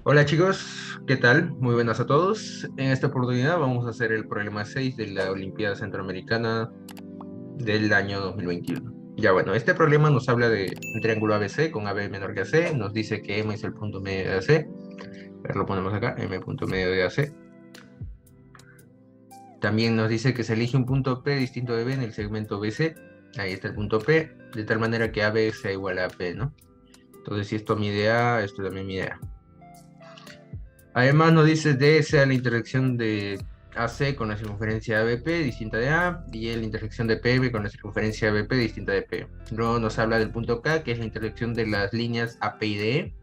Hola chicos, ¿qué tal? Muy buenas a todos. En esta oportunidad vamos a hacer el problema 6 de la Olimpiada Centroamericana del año 2021. Ya bueno, este problema nos habla de un triángulo ABC con AB menor que AC, nos dice que M es el punto medio de AC. A ver, lo ponemos acá, M punto medio de AC. También nos dice que se elige un punto P distinto de B en el segmento BC. Ahí está el punto P, de tal manera que AB sea igual a P, ¿no? Entonces, si esto mide A, esto también mide A. Además nos dice D sea la intersección de AC con la circunferencia ABP distinta de A y la intersección de PB con la circunferencia ABP distinta de P. Luego nos habla del punto K, que es la intersección de las líneas AP y DE,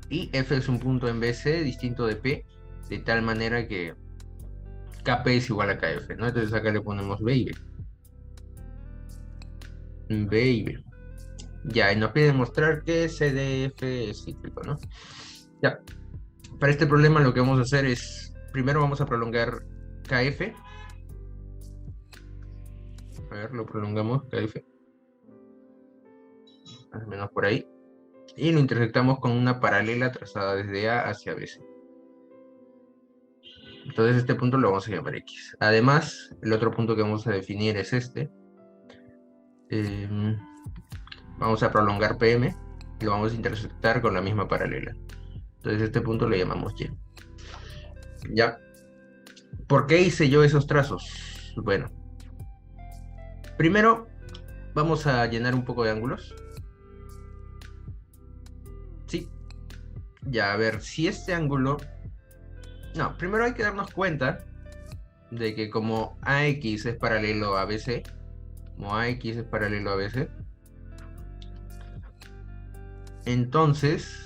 y F es un punto en BC distinto de P, de tal manera que KP es igual a KF, ¿no? Entonces acá le ponemos B y B. B y B. Ya, y nos pide demostrar que CDF es cíclico, ¿no? Ya, para este problema lo que vamos a hacer es, primero vamos a prolongar KF. A ver, lo prolongamos, KF, más o menos por ahí. Y lo intersectamos con una paralela trazada desde A hacia BC. Entonces este punto lo vamos a llamar X. Además, el otro punto que vamos a definir es este. Vamos a prolongar PM y lo vamos a intersectar con la misma paralela. Entonces este punto lo llamamos Y. ¿Ya? ¿Por qué hice yo esos trazos? Bueno, primero vamos a llenar un poco de ángulos. Sí. Ya, a ver, si este ángulo... No, primero hay que darnos cuenta de que como AX es paralelo a BC, como AX es paralelo a BC, entonces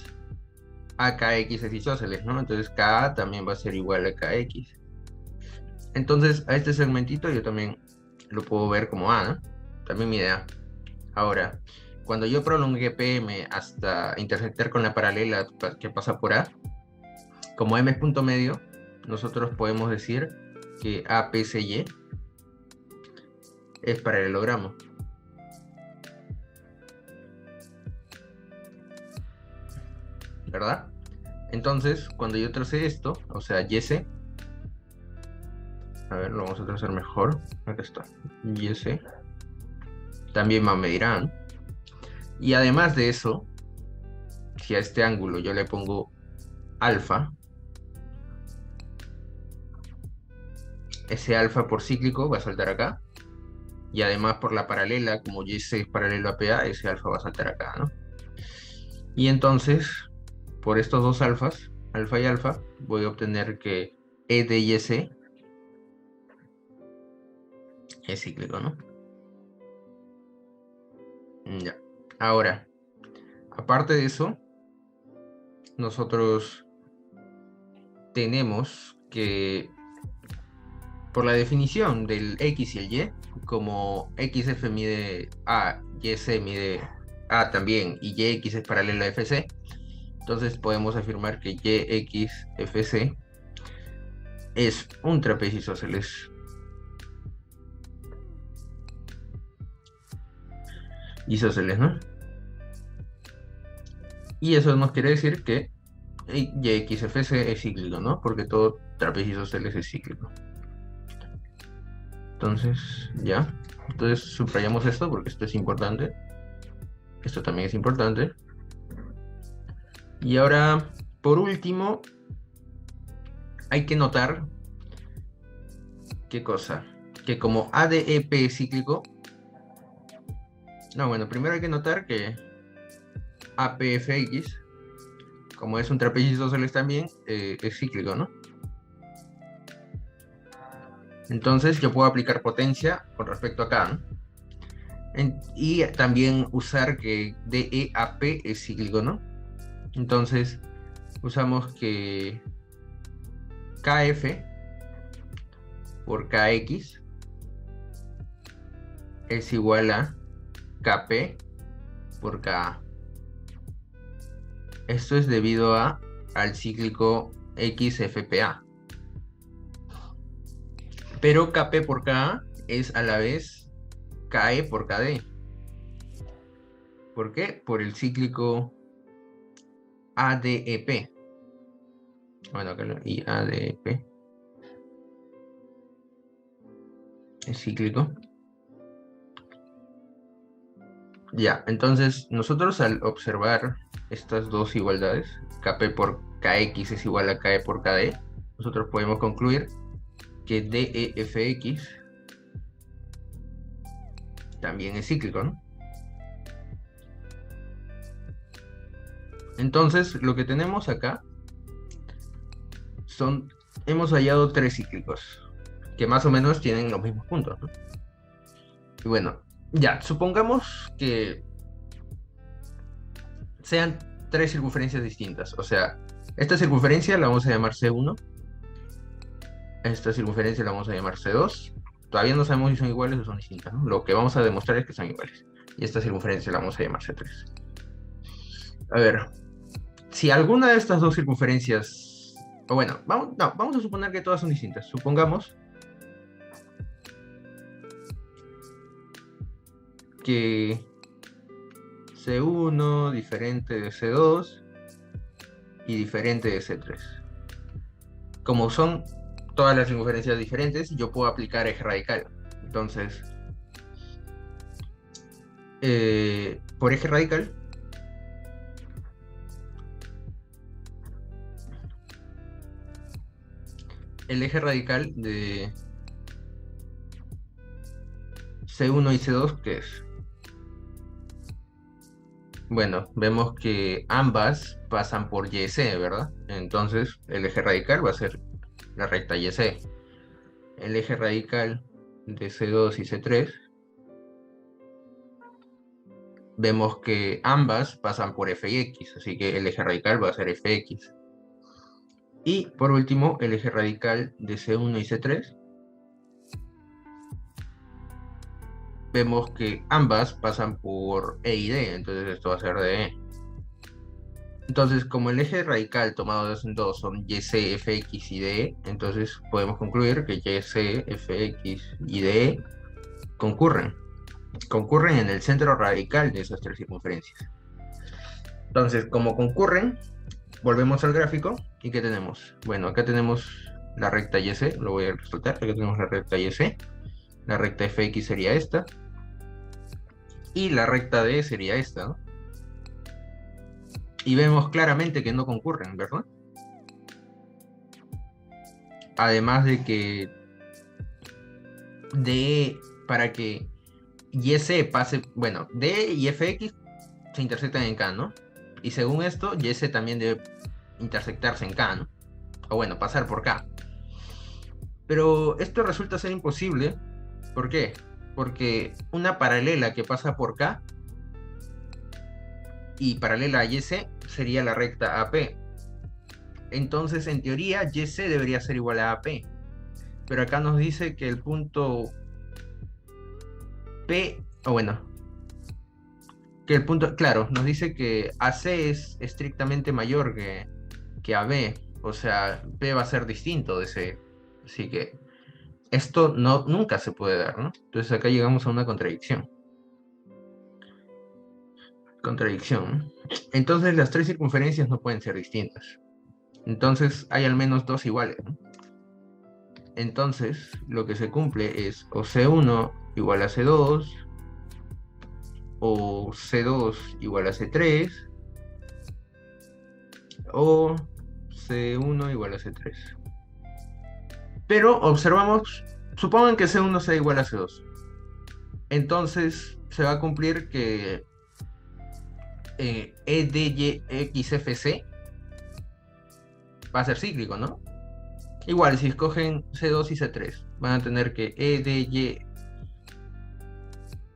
AKX es isósceles, ¿no? Entonces KA también va a ser igual a KX. Entonces a este segmentito yo también lo puedo ver como A, ¿no? También mide A. Ahora, cuando yo prolongué PM hasta intersectar con la paralela que pasa por A, como M es punto medio, nosotros podemos decir que APCY es paralelogramo. ¿Verdad? Entonces, cuando yo trace esto, o sea, YC, a ver, lo vamos a trazar mejor. Acá está. YC. También me medirán. Y además de eso, si a este ángulo yo le pongo alfa, ese alfa por cíclico va a saltar acá. Y además por la paralela, como YC es paralelo a PA, ese alfa va a saltar acá, ¿no? Y entonces, por estos dos alfas, alfa y alfa, voy a obtener que E de YC es cíclico, ¿no? Ya. Ahora, aparte de eso, nosotros tenemos que, por la definición del X y el Y, como XF mide A, YC mide A también, y YX es paralelo a FC, entonces podemos afirmar que YXFC es un trapecio isósceles. Isósceles, ¿no? Y eso nos quiere decir que YXFC es cíclico, ¿no? Porque todo trapecio isósceles es cíclico. Entonces, ya. Entonces subrayamos esto porque esto es importante. Esto también es importante. Y ahora, por último, hay que notar, ¿qué cosa? Que como ADEP es cíclico, no, bueno, primero hay que notar que APFX, como es un trapecio isósceles también, es cíclico, ¿no? Entonces yo puedo aplicar potencia con respecto a acá, ¿no? Y también usar que DEAP es cíclico, ¿no? Entonces usamos que KF por KX es igual a KP por KA. Esto es debido al cíclico XFPA. Pero KP por KA es a la vez KE por KD. ¿Por qué? Por el cíclico ADEP. Bueno, acá y A de P es cíclico. Ya, entonces nosotros al observar estas dos igualdades, Kp por Kx es igual a Ke por Kd, nosotros podemos concluir que DEFX también es cíclico, ¿no? Entonces, lo que tenemos acá hemos hallado tres cíclicos, que más o menos tienen los mismos puntos, ¿no? Y bueno, ya, supongamos que sean tres circunferencias distintas. O sea, esta circunferencia la vamos a llamar C1, esta circunferencia la vamos a llamar C2. Todavía no sabemos si son iguales o son distintas, ¿no? Lo que vamos a demostrar es que son iguales. Y esta circunferencia la vamos a llamar C3. A ver, si alguna de estas dos circunferencias, o bueno, vamos a suponer que todas son distintas. Supongamos que C1 diferente de C2 y diferente de C3. Como son todas las circunferencias diferentes, yo puedo aplicar eje radical. Entonces, por eje radical, el eje radical de C1 y C2, ¿qué es? Bueno, vemos que ambas pasan por YC, ¿verdad? Entonces, el eje radical va a ser la recta YC. El eje radical de C2 y C3, vemos que ambas pasan por F y X, así que el eje radical va a ser Fx. Y por último, el eje radical de C1 y C3, vemos que ambas pasan por E y D, entonces esto va a ser DE. Entonces, como el eje radical tomado en dos son YC, Fx y DE, entonces podemos concluir que YC, Fx y DE concurren en el centro radical de esas tres circunferencias. Entonces, como concurren, volvemos al gráfico y ¿qué tenemos? Bueno, acá tenemos la recta YC, lo voy a resaltar, acá tenemos la recta YC, la recta Fx sería esta, y la recta D sería esta, ¿no? Y vemos claramente que no concurren, ¿verdad? Además de que D, para que YC pase, bueno, D y Fx se intersectan en K, ¿no? Y según esto, YC también debe intersectarse en K, ¿no? O bueno, pasar por K. Pero esto resulta ser imposible. ¿Por qué? Porque una paralela que pasa por K y paralela a YC sería la recta AP. Entonces, en teoría, YC debería ser igual a AP. Pero acá nos dice que el punto P, o bueno, que el punto, claro, nos dice que AC es estrictamente mayor que AB. O sea, P va a ser distinto de C. Así que esto nunca se puede dar, ¿no? Entonces acá llegamos a una contradicción. Entonces las tres circunferencias no pueden ser distintas. Entonces hay al menos dos iguales, ¿no? Entonces lo que se cumple es o C1 igual a C2, o C2 igual a C3, o C1 igual a C3. Pero observamos, supongan que C1 sea igual a C2. Entonces se va a cumplir que EDYXFC va a ser cíclico, ¿no? Igual, si escogen C2 y C3, van a tener que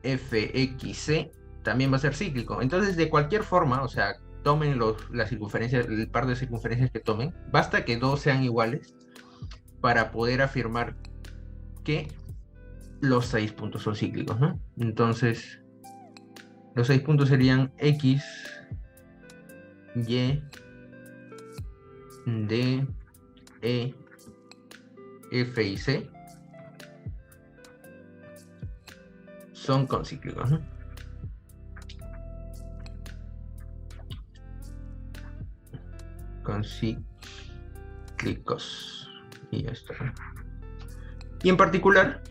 EDYFXC también va a ser cíclico. Entonces, de cualquier forma, o sea, tomen las circunferencias, el par de circunferencias que tomen, basta que dos sean iguales para poder afirmar que los 6 puntos son cíclicos, ¿no? Entonces, los 6 puntos serían X, Y, D, E, F y C son concíclicos, ¿no? cíclicos. Y ya está. Y en particular,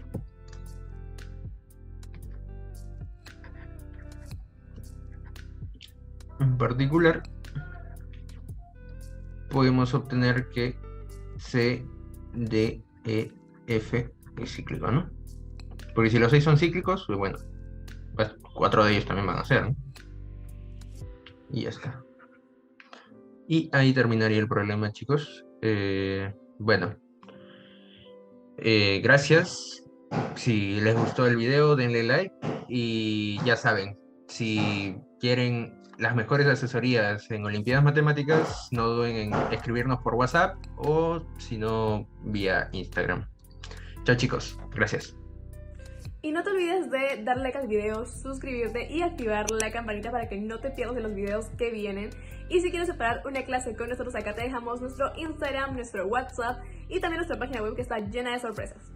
podemos obtener que C, D, E, F es cíclico, ¿no? Porque si los 6 son cíclicos, pues bueno, pues 4 de ellos también van a ser, ¿no? Y ya está. Y ahí terminaría el problema, chicos. Bueno, gracias. Si les gustó el video, denle like. Y ya saben, si quieren las mejores asesorías en Olimpiadas Matemáticas, no duden en escribirnos por WhatsApp o si no, vía Instagram. Chao, chicos. Gracias. Y no te olvides de darle like al video, suscribirte y activar la campanita para que no te pierdas de los videos que vienen. Y si quieres separar una clase con nosotros, acá te dejamos nuestro Instagram, nuestro WhatsApp y también nuestra página web que está llena de sorpresas.